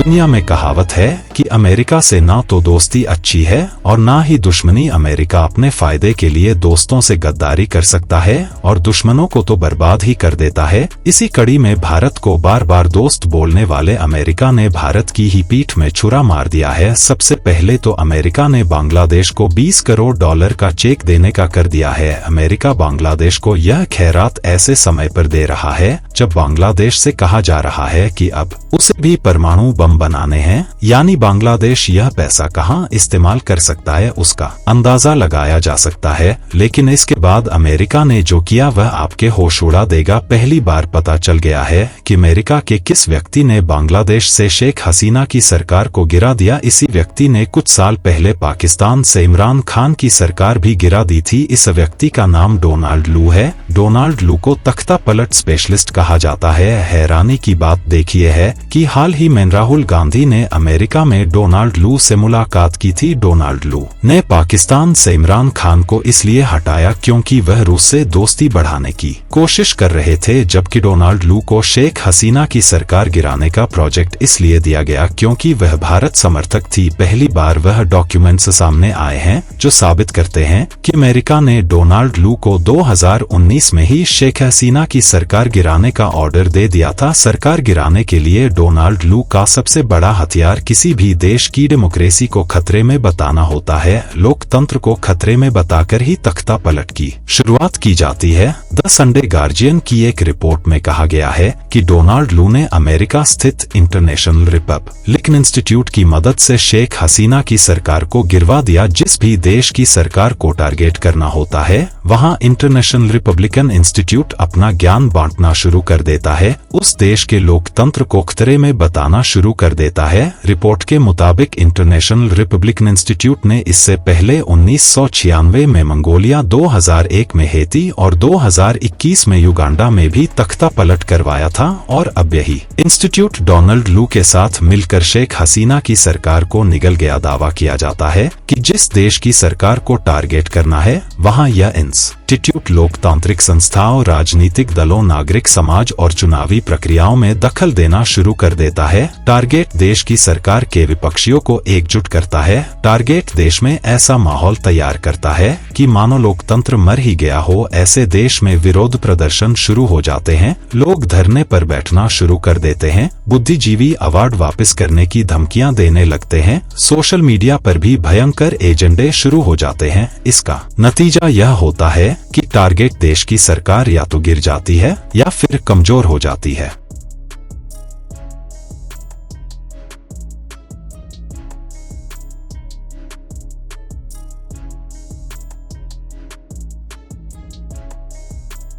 दुनिया में कहावत है कि अमेरिका से ना तो दोस्ती अच्छी है और ना ही दुश्मनी। अमेरिका अपने फायदे के लिए दोस्तों से गद्दारी कर सकता है और दुश्मनों को तो बर्बाद ही कर देता है। इसी कड़ी में भारत को बार बार दोस्त बोलने वाले अमेरिका ने भारत की ही पीठ में छुरा मार दिया है। सबसे पहले तो अमेरिका ने बांग्लादेश को $20 करोड़ का चेक देने का कर दिया है। अमेरिका बांग्लादेश को यह खैरात ऐसे समय पर दे रहा है जब बांग्लादेश से कहा जा रहा है कि अब उसे भी परमाणु बम बनाने हैं, यानी बांग्लादेश यह पैसा कहां इस्तेमाल कर सकता है उसका अंदाजा लगाया जा सकता है। लेकिन इसके बाद अमेरिका ने जो किया वह आपके होश उड़ा देगा। पहली बार पता चल गया है कि अमेरिका के किस व्यक्ति ने बांग्लादेश से शेख हसीना की सरकार को गिरा दिया। इसी व्यक्ति ने कुछ साल पहले पाकिस्तान से इमरान खान की सरकार भी गिरा दी थी। इस व्यक्ति का नाम डोनाल्ड लू है। डोनाल्ड लू को तख्ता पलट स्पेशलिस्ट कहा जाता है। हैरानी की बात देखिए है कि हाल ही में राहुल गांधी ने अमेरिका में डोनाल्ड लू से मुलाकात की थी। डोनाल्ड लू ने पाकिस्तान से इमरान खान को इसलिए हटाया क्योंकि वह रूस से दोस्ती बढ़ाने की कोशिश कर रहे थे, जबकि डोनाल्ड लू को शेख हसीना की सरकार गिराने का प्रोजेक्ट इसलिए दिया गया क्योंकि वह भारत समर्थक थी। पहली बार वह डॉक्यूमेंट्स सामने आए हैं जो साबित करते हैं कि अमेरिका ने डोनाल्ड लू को 2019 में ही शेख हसीना की सरकार गिराने का ऑर्डर दे दिया था। सरकार गिराने के लिए डोनाल्ड लू का सबसे बड़ा हथियार किसी भी देश की डेमोक्रेसी को खतरे में बताना होता है। लोकतंत्र को खतरे में बताकर ही तख्ता पलट की शुरुआत की जाती है। द संडे गार्जियन की एक रिपोर्ट में कहा गया है कि डोनाल्ड लू ने अमेरिका स्थित इंटरनेशनल रिपब्लिकन इंस्टीट्यूट की मदद से शेख हसीना की सरकार को गिरवा दिया। जिस भी देश की सरकार को टारगेट करना होता है वहां इंटरनेशनल रिपब्लिकन इंस्टीट्यूट अपना ज्ञान बांटना शुरू कर देता है, उस देश के लोकतंत्र को खतरे में बताना शुरू कर देता है। रिपोर्ट के मुताबिक इंटरनेशनल रिपब्लिकन इंस्टीट्यूट ने इससे पहले 1996 में मंगोलिया, 2001 में हेती और 2021 में युगांडा में भी तख्ता पलट करवाया था। और अब यही इंस्टीट्यूट डोनाल्ड लू के साथ मिलकर शेख हसीना की सरकार को निगल गया। दावा किया जाता है कि जिस देश की सरकार को टारगेट करना है वहां यह इंस्टीट्यूट लोकतांत्रिक संस्थाओं, राजनीतिक दलों, नागरिक समाज और चुनावी प्रक्रियाओं में दखल देना शुरू कर देता है। टारगेट देश की सरकार के विपक्षियों को एकजुट करता है। टारगेट देश में ऐसा माहौल तैयार करता है कि मानो लोकतंत्र मर ही गया हो। ऐसे देश में विरोध प्रदर्शन शुरू हो जाते हैं, लोग धरने पर बैठना शुरू कर देते हैं, बुद्धिजीवी अवार्ड वापस करने की धमकियां देने लगते हैं, सोशल मीडिया पर भी भयंकर एजेंडे शुरू हो जाते हैं। इसका नतीजा यह होता है कि टारगेट देश की सरकार या तो गिर जाती है या फिर कमजोर हो जाती है।